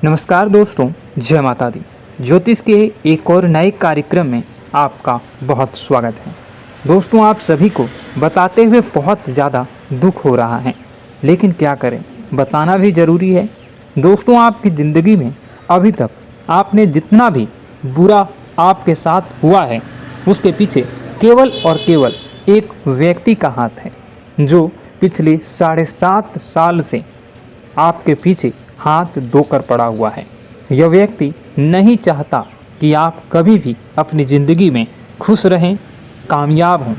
नमस्कार दोस्तों, जय माता दी। ज्योतिष के एक और नए कार्यक्रम में आपका बहुत स्वागत है। दोस्तों, आप सभी को बताते हुए बहुत ज़्यादा दुख हो रहा है, लेकिन क्या करें, बताना भी ज़रूरी है। दोस्तों, आपकी ज़िंदगी में अभी तक आपने जितना भी बुरा आपके साथ हुआ है, उसके पीछे केवल और केवल एक व्यक्ति का हाथ है, जो पिछले 7.5 साल से आपके पीछे हाथ धोकर पड़ा हुआ है। यह व्यक्ति नहीं चाहता कि आप कभी भी अपनी ज़िंदगी में खुश रहें, कामयाब हों,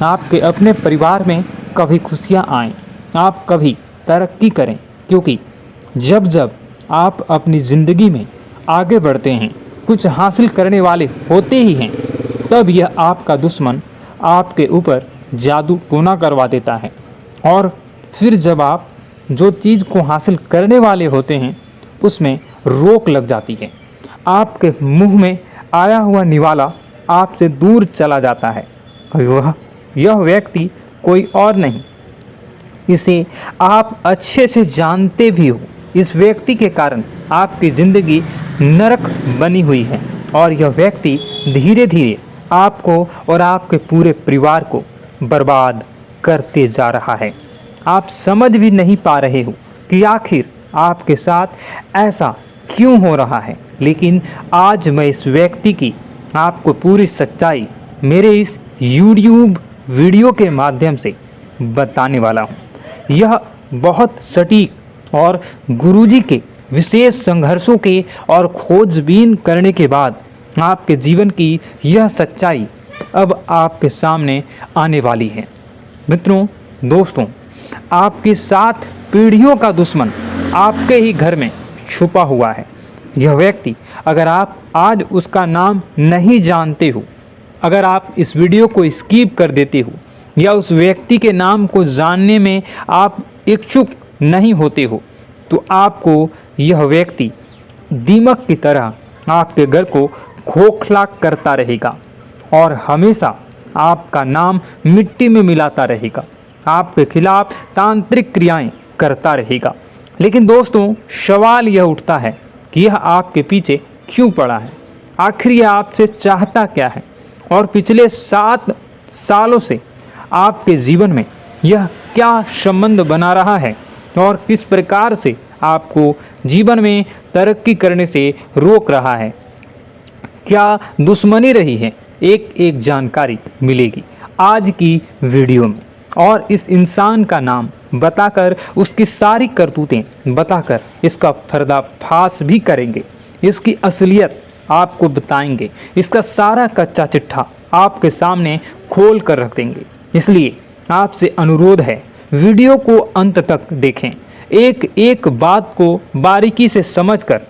आपके अपने परिवार में कभी खुशियाँ आएँ, आप कभी तरक्की करें, क्योंकि जब जब आप अपनी ज़िंदगी में आगे बढ़ते हैं, कुछ हासिल करने वाले होते ही हैं, तब यह आपका दुश्मन आपके ऊपर जादू टोना करवा देता है। और फिर जब आप जो चीज़ को हासिल करने वाले होते हैं, उसमें रोक लग जाती है। आपके मुंह में आया हुआ निवाला आपसे दूर चला जाता है। यह व्यक्ति कोई और नहीं, इसे आप अच्छे से जानते भी हो। इस व्यक्ति के कारण आपकी ज़िंदगी नरक बनी हुई है, और यह व्यक्ति धीरे धीरे आपको और आपके पूरे परिवार को बर्बाद करते जा रहा है। आप समझ भी नहीं पा रहे हो कि आखिर आपके साथ ऐसा क्यों हो रहा है, लेकिन आज मैं इस व्यक्ति की आपको पूरी सच्चाई मेरे इस YouTube वीडियो के माध्यम से बताने वाला हूँ। यह बहुत सटीक और गुरुजी के विशेष संघर्षों के और खोजबीन करने के बाद आपके जीवन की यह सच्चाई अब आपके सामने आने वाली है। मित्रों, दोस्तों, आपके 7 पीढ़ियों का दुश्मन आपके ही घर में छुपा हुआ है। यह व्यक्ति, अगर आप आज उसका नाम नहीं जानते हो, अगर आप इस वीडियो को स्किप कर देते हो, या उस व्यक्ति के नाम को जानने में आप इच्छुक नहीं होते हो, तो आपको यह व्यक्ति दीमक की तरह आपके घर को खोखला करता रहेगा और हमेशा आपका नाम मिट्टी में मिलाता रहेगा, आपके खिलाफ तांत्रिक क्रियाएं करता रहेगा। लेकिन दोस्तों, सवाल यह उठता है कि यह आपके पीछे क्यों पड़ा है, आखिर यह आपसे चाहता क्या है, और पिछले 7 सालों से आपके जीवन में यह क्या संबंध बना रहा है, और किस प्रकार से आपको जीवन में तरक्की करने से रोक रहा है, क्या दुश्मनी रही है। एक एक जानकारी मिलेगी आज की वीडियो में, और इस इंसान का नाम बताकर, उसकी सारी करतूतें बताकर इसका पर्दाफाश भी करेंगे, इसकी असलियत आपको बताएंगे, इसका सारा कच्चा चिट्ठा आपके सामने खोल कर रख देंगे। इसलिए आपसे अनुरोध है, वीडियो को अंत तक देखें, एक एक बात को बारीकी से समझकर,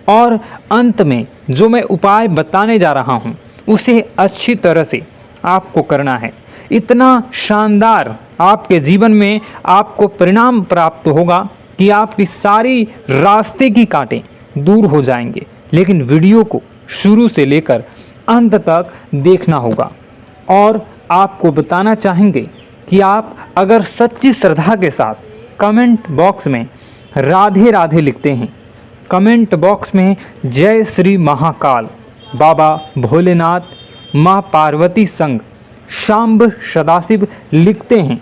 और अंत में जो मैं उपाय बताने जा रहा हूँ उसे अच्छी तरह से आपको करना है। इतना शानदार आपके जीवन में आपको परिणाम प्राप्त होगा कि आपकी सारी रास्ते की कांटे दूर हो जाएंगे। लेकिन वीडियो को शुरू से लेकर अंत तक देखना होगा, और आपको बताना चाहेंगे कि आप अगर सच्ची श्रद्धा के साथ कमेंट बॉक्स में राधे राधे लिखते हैं, कमेंट बॉक्स में जय श्री महाकाल, बाबा भोलेनाथ, माँ पार्वती संग, शांब सदाशिव लिखते हैं,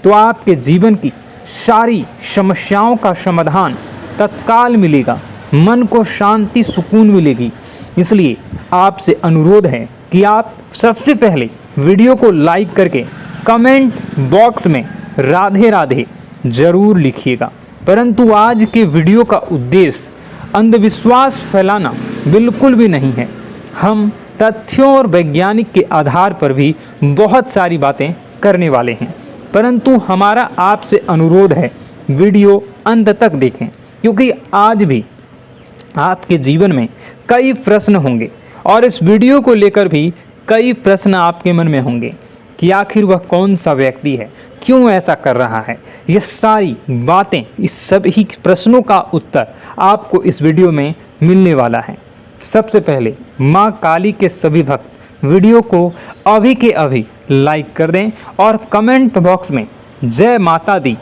तो आपके जीवन की सारी समस्याओं का समाधान तत्काल मिलेगा, मन को शांति सुकून मिलेगी। इसलिए आपसे अनुरोध है कि आप सबसे पहले वीडियो को लाइक करके कमेंट बॉक्स में राधे राधे जरूर लिखिएगा। परंतु आज के वीडियो का उद्देश्य अंधविश्वास फैलाना बिल्कुल भी नहीं है। हम तथ्यों और वैज्ञानिक के आधार पर भी बहुत सारी बातें करने वाले हैं, परंतु हमारा आपसे अनुरोध है, वीडियो अंत तक देखें, क्योंकि आज भी आपके जीवन में कई प्रश्न होंगे, और इस वीडियो को लेकर भी कई प्रश्न आपके मन में होंगे कि आखिर वह कौन सा व्यक्ति है, क्यों ऐसा कर रहा है। ये सारी बातें, इस सभी प्रश्नों का उत्तर आपको इस वीडियो में मिलने वाला है। सबसे पहले माँ काली के सभी भक्त वीडियो को अभी के अभी लाइक कर दें, और कमेंट बॉक्स में जय माता दी,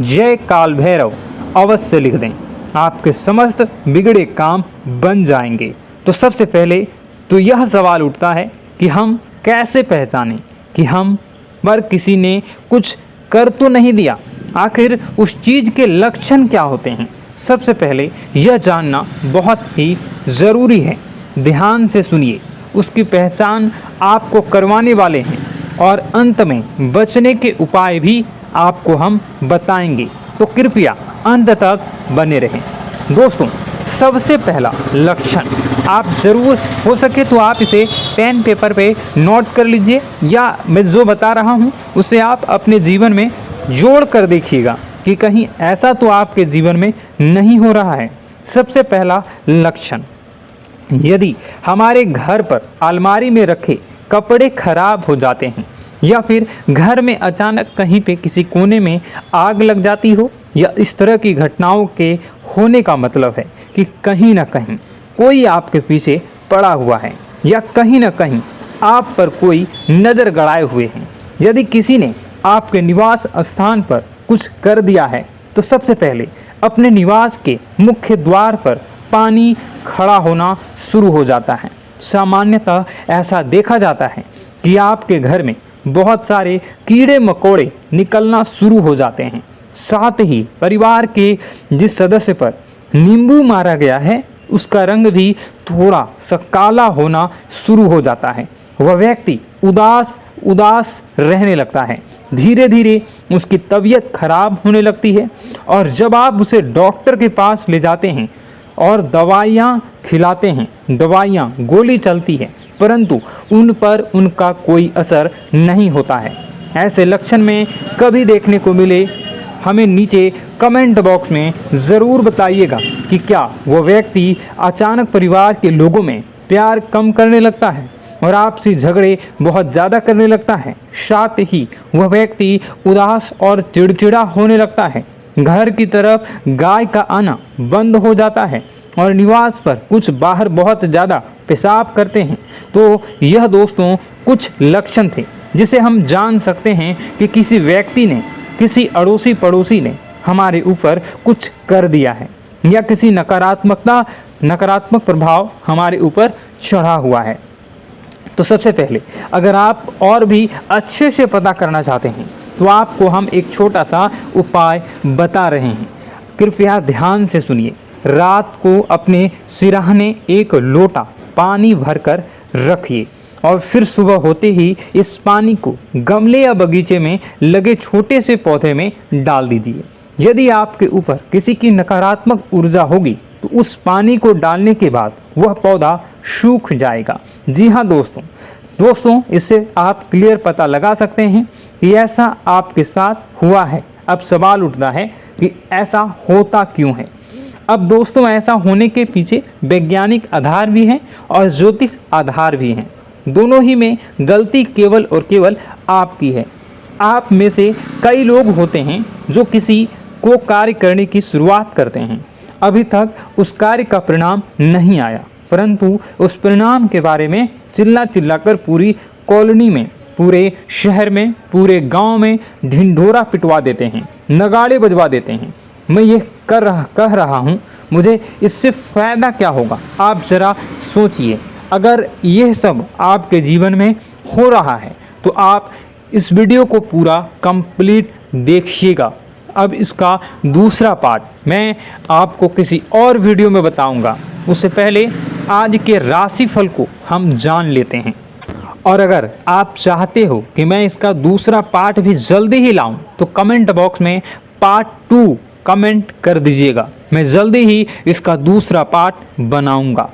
जय काल भैरव अवश्य लिख दें। आपके समस्त बिगड़े काम बन जाएंगे। तो सबसे पहले तो यह सवाल उठता है कि हम कैसे पहचानें कि हम पर किसी ने कुछ कर तो नहीं दिया। आखिर उस चीज़ के लक्षण क्या होते हैं? सबसे पहले यह जानना बहुत ही ज़रूरी है। ध्यान से सुनिए, उसकी पहचान आपको करवाने वाले हैं और अंत में बचने के उपाय भी आपको हम बताएंगे। तो कृपया अंत तक बने रहें। दोस्तों, सबसे पहला लक्षण आप ज़रूर हो सके तो आप इसे पेन पेपर पे नोट कर लीजिए, या मैं जो बता रहा हूँ उसे आप अपने जीवन में जोड़ कर देखिएगा कि कहीं ऐसा तो आपके जीवन में नहीं हो रहा है। सबसे पहला लक्षण, यदि हमारे घर पर अलमारी में रखे कपड़े खराब हो जाते हैं या फिर घर में अचानक कहीं पे किसी कोने में आग लग जाती हो, या इस तरह की घटनाओं के होने का मतलब है कि कहीं ना कहीं कोई आपके पीछे पड़ा हुआ है या कहीं ना कहीं आप पर कोई नज़र गड़ाए हुए हैं। यदि किसी ने आपके निवास स्थान पर कुछ कर दिया है तो सबसे पहले अपने निवास के मुख्य द्वार पर पानी खड़ा होना शुरू हो जाता है। सामान्यतः ऐसा देखा जाता है कि आपके घर में बहुत सारे कीड़े मकोड़े निकलना शुरू हो जाते हैं। साथ ही परिवार के जिस सदस्य पर नींबू मारा गया है उसका रंग भी थोड़ा सा काला होना शुरू हो जाता है। वह व्यक्ति उदास रहने लगता है। धीरे धीरे उसकी तबीयत खराब होने लगती है और जब आप उसे डॉक्टर के पास ले जाते हैं और दवाइयाँ खिलाते हैं, दवाइयाँ गोली चलती है, परंतु उन पर उनका कोई असर नहीं होता है। ऐसे लक्षण में कभी देखने को मिले, हमें नीचे कमेंट बॉक्स में ज़रूर बताइएगा कि क्या वह व्यक्ति अचानक परिवार के लोगों में प्यार कम करने लगता है और आपसे झगड़े बहुत ज़्यादा करने लगता है। साथ ही वह व्यक्ति उदास और चिड़चिड़ा होने लगता है। घर की तरफ गाय का आना बंद हो जाता है और निवास पर कुछ बाहर बहुत ज़्यादा पेशाब करते हैं। तो यह दोस्तों कुछ लक्षण थे जिसे हम जान सकते हैं कि किसी व्यक्ति ने, किसी अड़ोसी पड़ोसी ने हमारे ऊपर कुछ कर दिया है या किसी नकारात्मक प्रभाव हमारे ऊपर चढ़ा हुआ है। तो सबसे पहले अगर आप और भी अच्छे से पता करना चाहते हैं तो आपको हम एक छोटा सा उपाय बता रहे हैं। कृपया ध्यान से सुनिए। रात को अपने सिरहाने एक लोटा पानी भरकर रखिए और फिर सुबह होते ही इस पानी को गमले या बगीचे में लगे छोटे से पौधे में डाल दीजिए। यदि आपके ऊपर किसी की नकारात्मक ऊर्जा होगी तो उस पानी को डालने के बाद वह पौधा सूख जाएगा। जी हाँ दोस्तों, इससे आप क्लियर पता लगा सकते हैं कि ऐसा आपके साथ हुआ है। अब सवाल उठता है कि ऐसा होता क्यों है। अब दोस्तों, ऐसा होने के पीछे वैज्ञानिक आधार भी हैं और ज्योतिष आधार भी हैं। दोनों ही में गलती केवल और केवल आपकी है। आप में से कई लोग होते हैं जो किसी को कार्य करने की शुरुआत करते हैं, अभी तक उस कार्य का परिणाम नहीं आया, परंतु उस परिणाम के बारे में चिल्ला कर पूरी कॉलोनी में, पूरे शहर में, पूरे गांव में ढिंढोरा पिटवा देते हैं, नगाड़े बजवा देते हैं। मैं ये कह रहा हूँ, मुझे इससे फ़ायदा क्या होगा? आप ज़रा सोचिए। अगर यह सब आपके जीवन में हो रहा है तो आप इस वीडियो को पूरा कंप्लीट देखिएगा। अब इसका दूसरा पार्ट मैं आपको किसी और वीडियो में बताऊंगा। उससे पहले आज के राशिफल को हम जान लेते हैं। और अगर आप चाहते हो कि मैं इसका दूसरा पार्ट भी जल्दी ही लाऊं तो कमेंट बॉक्स में पार्ट 2 कमेंट कर दीजिएगा। मैं जल्दी ही इसका दूसरा पार्ट बनाऊंगा।